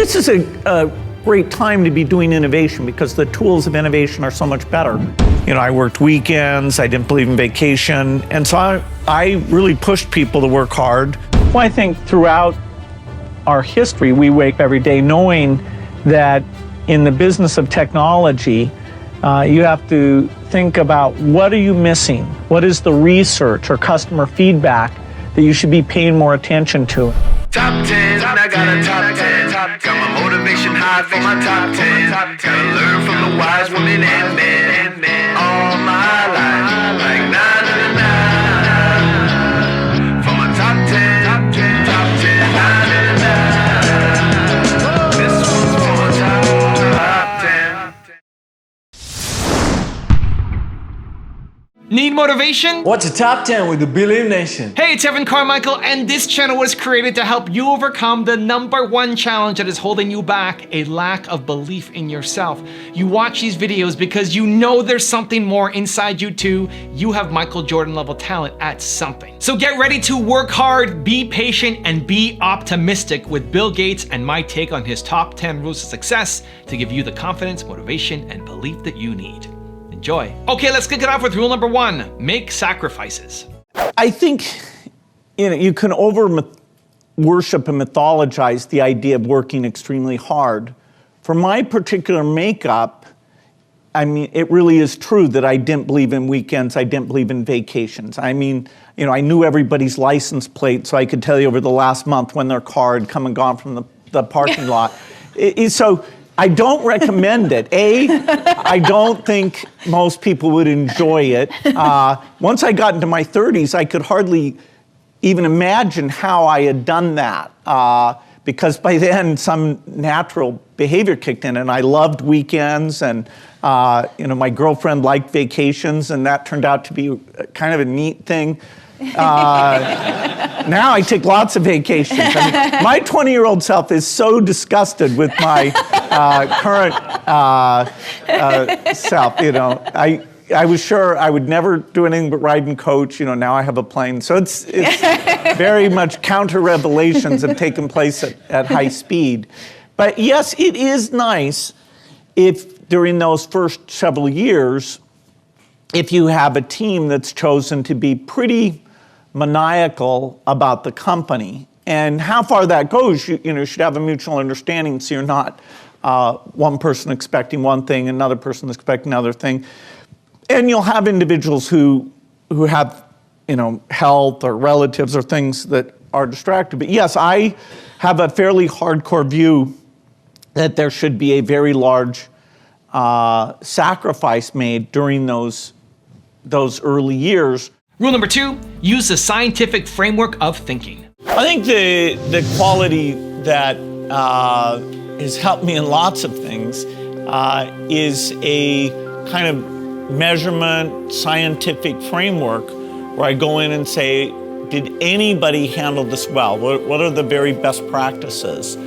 This is a great time to be doing innovation because the tools of innovation are so much better. You know, I worked weekends, I didn't believe in vacation, and so I really pushed people to work hard. Well, I think throughout our history, we wake up every day knowing that in the business of technology, you have to think about what are you missing? What is the research or customer feedback that you should be paying more attention to? Top 10, I got a top 10. Got my motivation high for my top 10. Gotta learn from the wise women and men all my life. Like na na na na. For my top 10, top 10, top 10, na na na na. This one's for my top 10. Need motivation? What's a top 10 with the Believe Nation? Hey, it's Evan Carmichael, and this channel was created to help you overcome the #1 challenge that is holding you back, a lack of belief in yourself. You watch these videos because you know there's something more inside you too. You have Michael Jordan level talent at something. So get ready to work hard, be patient, and be optimistic with Bill Gates and my take on his top 10 rules of success to give you the confidence, motivation, and belief that you need. Enjoy. Okay, let's kick it off with rule number 1, make sacrifices. I think you can worship and mythologize the idea of working extremely hard. For my particular makeup, I mean, it really is true that I didn't believe in weekends, I didn't believe in vacations. I mean, you know, I knew everybody's license plate, so I could tell you over the last month when their car had come and gone from the parking lot. So I don't recommend it. I don't think most people would enjoy it. Once I got into my 30s, I could hardly even imagine how I had done that. Because by then, some natural behavior kicked in, and I loved weekends, and you know, my girlfriend liked vacations, and that turned out to be kind of a neat thing. Now I take lots of vacations. I mean, my 20-year-old self is so disgusted with my current self. You know, I was sure I would never do anything but ride and coach. You know, now I have a plane. So it's very much counter-revelations have taken place at high speed. But yes, it is nice if during those first several years, if you have a team that's chosen to be pretty maniacal about the company. And how far that goes, you should have a mutual understanding so you're not one person expecting one thing, another person expecting another thing. And you'll have individuals who have, you know, health or relatives or things that are distracted. But yes, I have a fairly hardcore view that there should be a very large sacrifice made during those early years. Rule number 2, use the scientific framework of thinking. I think the quality that has helped me in lots of things is a kind of measurement scientific framework where I go in and say, did anybody handle this well? What are the very best practices?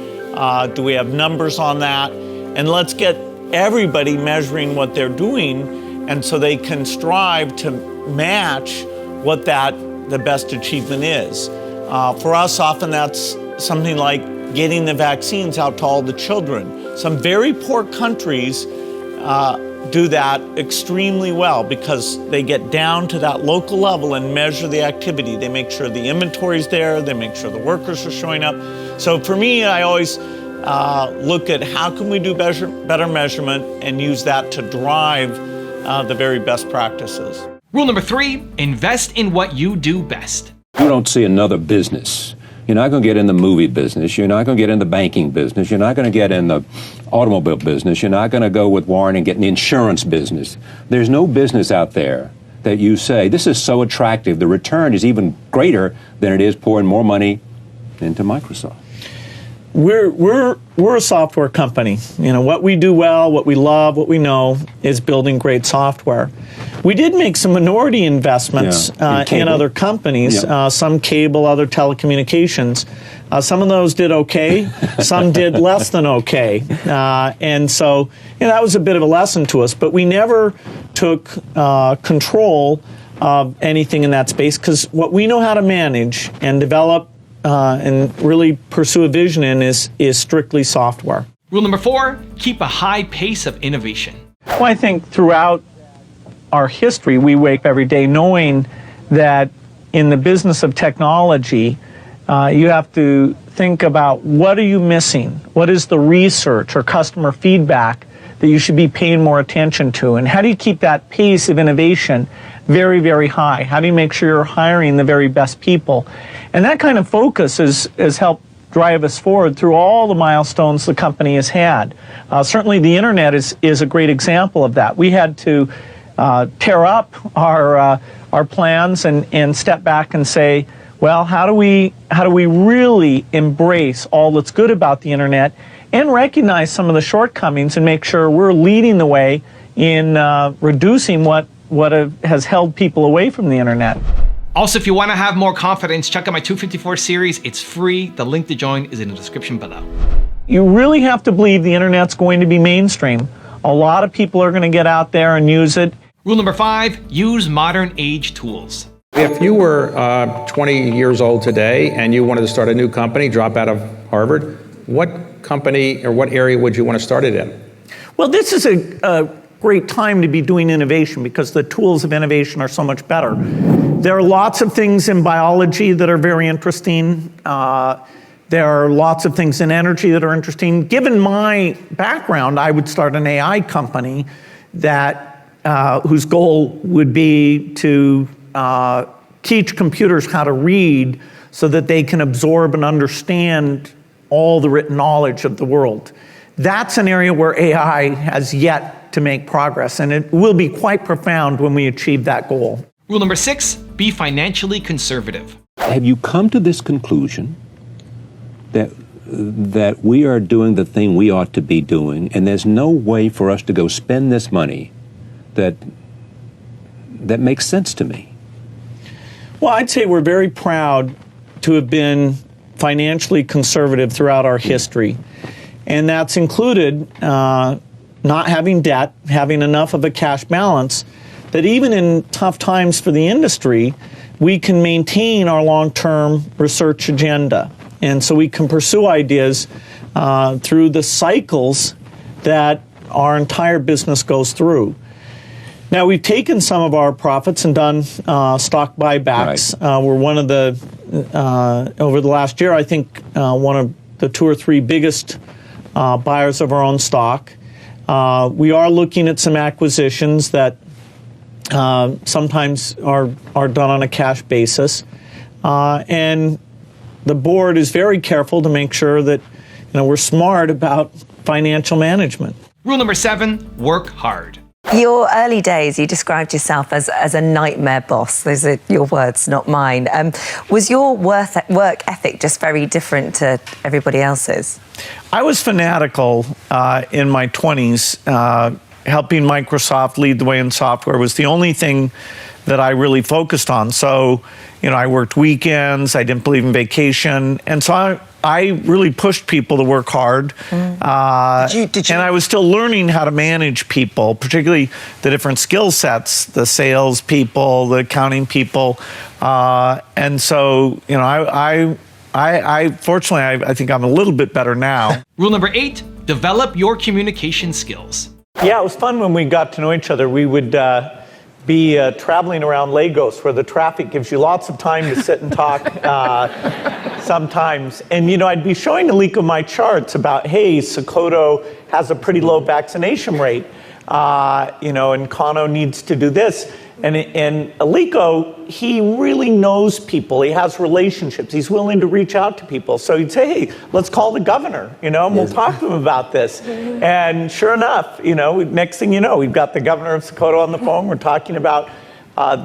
Do we have numbers on that? And let's get everybody measuring what they're doing, and so they can strive to match what the best achievement is. For us, often that's something like getting the vaccines out to all the children. Some very poor countries do that extremely well because they get down to that local level and measure the activity. They make sure the inventory's there, they make sure the workers are showing up. So for me, I always look at how can we do better measurement and use that to drive the very best practices. Rule number 3, invest in what you do best. You don't see another business. You're not going to get in the movie business. You're not going to get in the banking business. You're not going to get in the automobile business. You're not going to go with Warren and get in the insurance business. There's no business out there that you say, this is so attractive, the return is even greater than it is pouring more money into Microsoft. We're a software company. You know, what we do well, what we love, what we know is building great software. We did make some minority investments in other companies, some cable, other telecommunications. Some of those did okay, some did less than okay. And so, you know, that was a bit of a lesson to us, but we never took control of anything in that space because what we know how to manage and develop and really pursue a vision in is strictly software. Rule number 4, keep a high pace of innovation. Well, I think throughout our history, we wake up every day knowing that in the business of technology, you have to think about what are you missing? What is the research or customer feedback that you should be paying more attention to? And how do you keep that pace of innovation very, very high? How do you make sure you're hiring the very best people? And that kind of focus has helped drive us forward through all the milestones the company has had. Certainly the internet is a great example of that. We had to tear up our plans and step back and say, well, how do we really embrace all that's good about the internet and recognize some of the shortcomings and make sure we're leading the way in reducing what has held people away from the internet. Also, if you want to have more confidence, check out my 254 series. It's free. The link to join is in the description below. You really have to believe the internet's going to be mainstream. A lot of people are going to get out there and use it. Rule number 5, use modern age tools. If you were 20 years old today and you wanted to start a new company, drop out of Harvard, what company or what area would you want to start it in? Well, this is a great time to be doing innovation because the tools of innovation are so much better. There are lots of things in biology that are very interesting. There are lots of things in energy that are interesting. Given my background, I would start an AI company that whose goal would be to teach computers how to read so that they can absorb and understand all the written knowledge of the world. That's an area where AI has yet to make progress, and it will be quite profound when we achieve that goal. Rule number 6, be financially conservative. Have you come to this conclusion that we are doing the thing we ought to be doing, and there's no way for us to go spend this money that makes sense to me? Well, I'd say we're very proud to have been financially conservative throughout our history. And that's included not having debt, having enough of a cash balance, that even in tough times for the industry, we can maintain our long-term research agenda. And so we can pursue ideas through the cycles that our entire business goes through. Now, we've taken some of our profits and done stock buybacks. Right. We're one of the, over the last year, I think one of the 2 or 3 biggest buyers of our own stock. We are looking at some acquisitions that sometimes are done on a cash basis. And the board is very careful to make sure that we're smart about financial management. Rule number 7, work hard. Your early days, you described yourself as a nightmare boss. Those are your words, not mine. Was your work ethic just very different to everybody else's? I was fanatical in my 20s. Helping Microsoft lead the way in software was the only thing that I really focused on. So, I worked weekends, I didn't believe in vacation, and so I really pushed people to work hard. Did you? And I was still learning how to manage people, particularly the different skill sets, the sales people, the accounting people. And so, I fortunately, I think I'm a little bit better now. Rule number 8, develop your communication skills. Yeah, it was fun when we got to know each other. We would be traveling around Lagos, where the traffic gives you lots of time to sit and talk sometimes. And, I'd be showing Aliko my charts about, hey, Sokoto has a pretty low vaccination rate, and Kano needs to do this. And Aliko, he really knows people. He has relationships. He's willing to reach out to people. So he'd say, hey, let's call the governor, and we'll talk to him about this. And sure enough, next thing you know, we've got the governor of Sokoto on the phone. We're talking about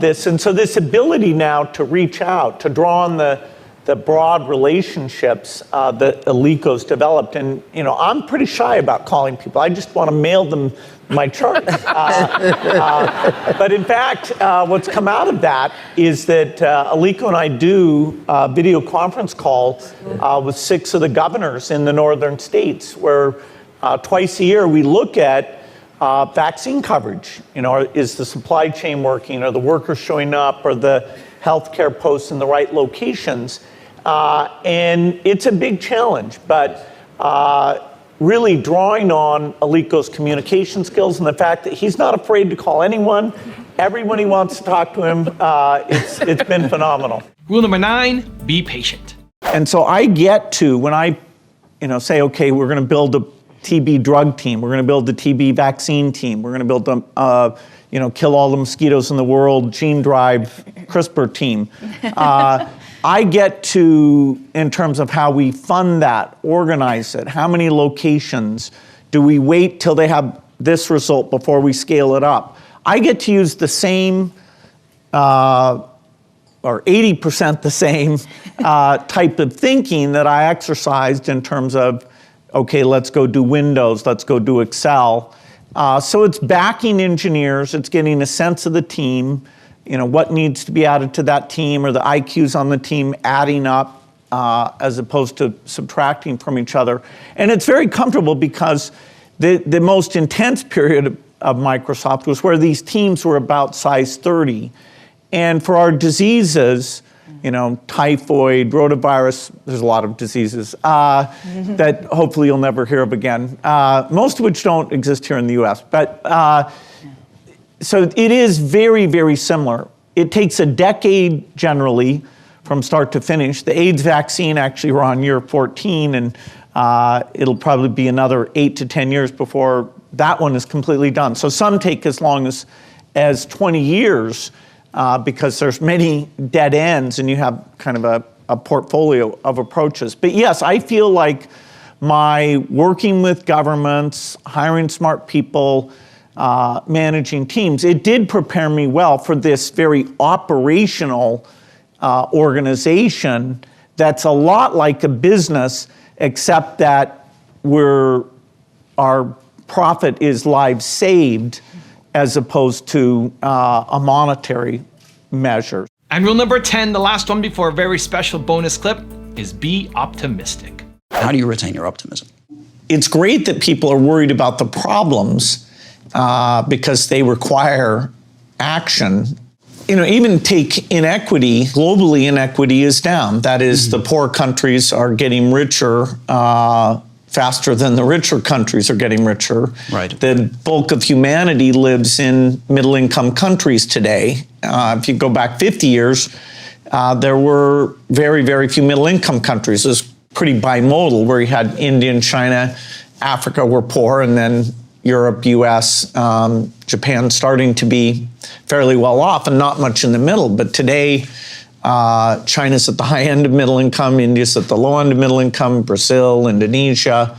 this. And so this ability now to reach out, to draw on the broad relationships that Aliko's developed. And, I'm pretty shy about calling people. I just want to mail them my chart. But in fact, what's come out of that is that Aliko and I do a video conference call with 6 of the governors in the northern states, where twice a year we look at vaccine coverage. Is the supply chain working? Are the workers showing up? Are the healthcare posts in the right locations? And it's a big challenge, but really drawing on Aliko communication skills and the fact that he's not afraid to call anyone, everyone he wants to talk to him, it's been phenomenal. Rule number 9, be patient. And so I get to, when I say, okay, we're going to build a TB drug team, we're going to build a TB vaccine team, we're going to build a, kill all the mosquitoes in the world, gene drive CRISPR team. I get to, in terms of how we fund that, organize it, how many locations, do we wait till they have this result before we scale it up? I get to use the same, or 80% the same type of thinking that I exercised in terms of, okay, let's go do Windows, let's go do Excel. So it's backing engineers, it's getting a sense of the team, what needs to be added to that team, or the IQs on the team adding up as opposed to subtracting from each other. And it's very comfortable because the most intense period of Microsoft was where these teams were about size 30. And for our diseases, typhoid, rotavirus, there's a lot of diseases that hopefully you'll never hear of again, most of which don't exist here in the US. But so it is very, very similar. It takes a decade generally from start to finish. The AIDS vaccine, actually, we're on year 14, and it'll probably be another 8 to 10 years before that one is completely done. So some take as long as 20 years because there's many dead ends and you have kind of a portfolio of approaches. But yes, I feel like my working with governments, hiring smart people, managing teams, it did prepare me well for this very operational organization that's a lot like a business, except that our profit is lives saved as opposed to a monetary measure. And rule number 10, the last one before a very special bonus clip, is be optimistic. How do you retain your optimism? It's great that people are worried about the problems because they require action. Even take inequity. Globally, inequity is down. That is, the poor countries are getting richer faster than the richer countries are getting richer. Right. The bulk of humanity lives in middle-income countries today. If you go back 50 years, there were very, very few middle-income countries. It was pretty bimodal, where you had India and China, Africa were poor, and then Europe, US, Japan starting to be fairly well off, and not much in the middle. But today, China's at the high end of middle income, India's at the low end of middle income, Brazil, Indonesia.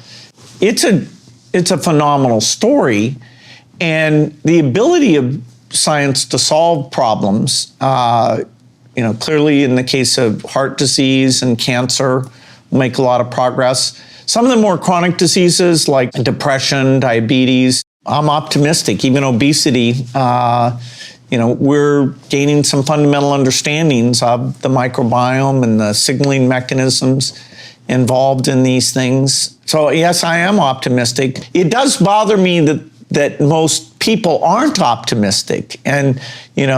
It's a phenomenal story. And the ability of science to solve problems, clearly in the case of heart disease and cancer, we'll make a lot of progress. Some of the more chronic diseases like depression, diabetes, I'm optimistic. Even obesity, we're gaining some fundamental understandings of the microbiome and the signaling mechanisms involved in these things. So yes, I am optimistic. It does bother me that most people aren't optimistic. And,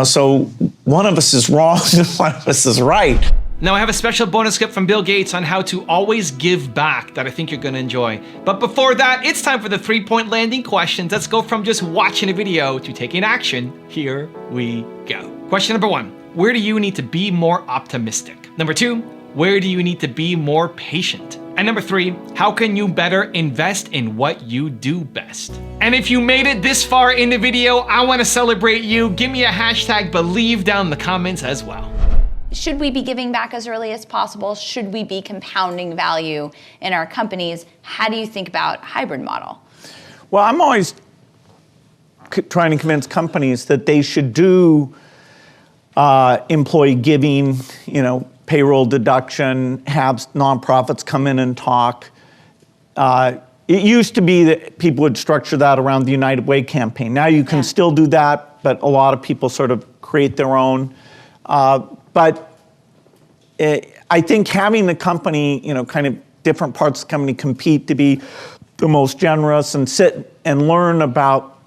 so one of us is wrong and one of us is right. Now I have a special bonus clip from Bill Gates on how to always give back that I think you're gonna enjoy. But before that, it's time for the 3-point landing questions. Let's go from just watching a video to taking action. Here we go. Question number 1, where do you need to be more optimistic? Number 2, where do you need to be more patient? And number 3, how can you better invest in what you do best? And if you made it this far in the video, I wanna celebrate you. Give me a hashtag believe down in the comments as well. Should we be giving back as early as possible? Should we be compounding value in our companies? How do you think about hybrid model? Well, I'm always trying to convince companies that they should do employee giving, payroll deduction, have nonprofits come in and talk. It used to be that people would structure that around the United Way campaign. Now you can still do that, but a lot of people sort of create their own. But I think having the company, kind of different parts of the company compete to be the most generous and sit and learn about,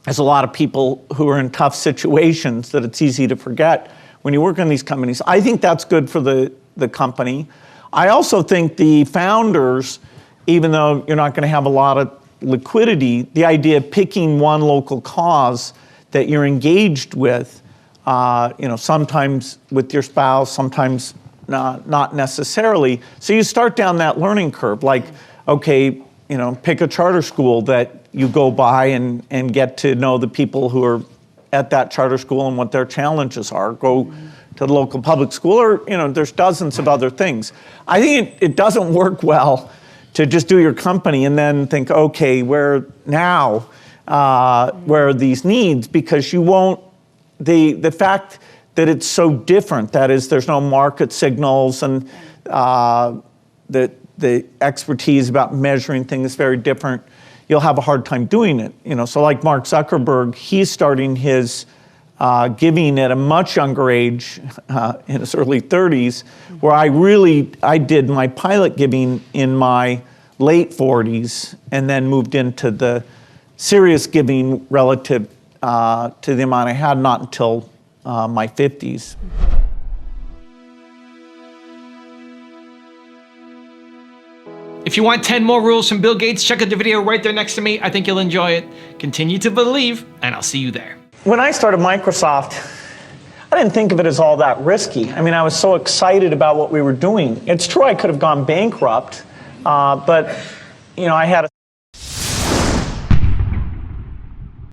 there's a lot of people who are in tough situations that it's easy to forget when you work in these companies. I think that's good for the the company. I also think the founders, even though you're not going to have a lot of liquidity, the idea of picking one local cause that you're engaged with, sometimes with your spouse, sometimes not necessarily. So you start down that learning curve, like, okay, pick a charter school that you go by and get to know the people who are at that charter school and what their challenges are. Go to the local public school, or there's dozens of other things. I think it doesn't work well to just do your company and then think, okay, where are these needs? Because you won't, the fact that it's so different, that is, there's no market signals, and the expertise about measuring things is very different, you'll have a hard time doing it. So like Mark Zuckerberg, he's starting his giving at a much younger age, in his early 30s, where I did my pilot giving in my late 40s, and then moved into the serious giving relative to the amount I had, not until my 50s. If you want 10 more rules from Bill Gates, check out the video right there next to me. I think you'll enjoy it. Continue to believe, and I'll see you there. When I started Microsoft, I didn't think of it as all that risky. I mean, I was so excited about what we were doing. It's true I could have gone bankrupt, but I had a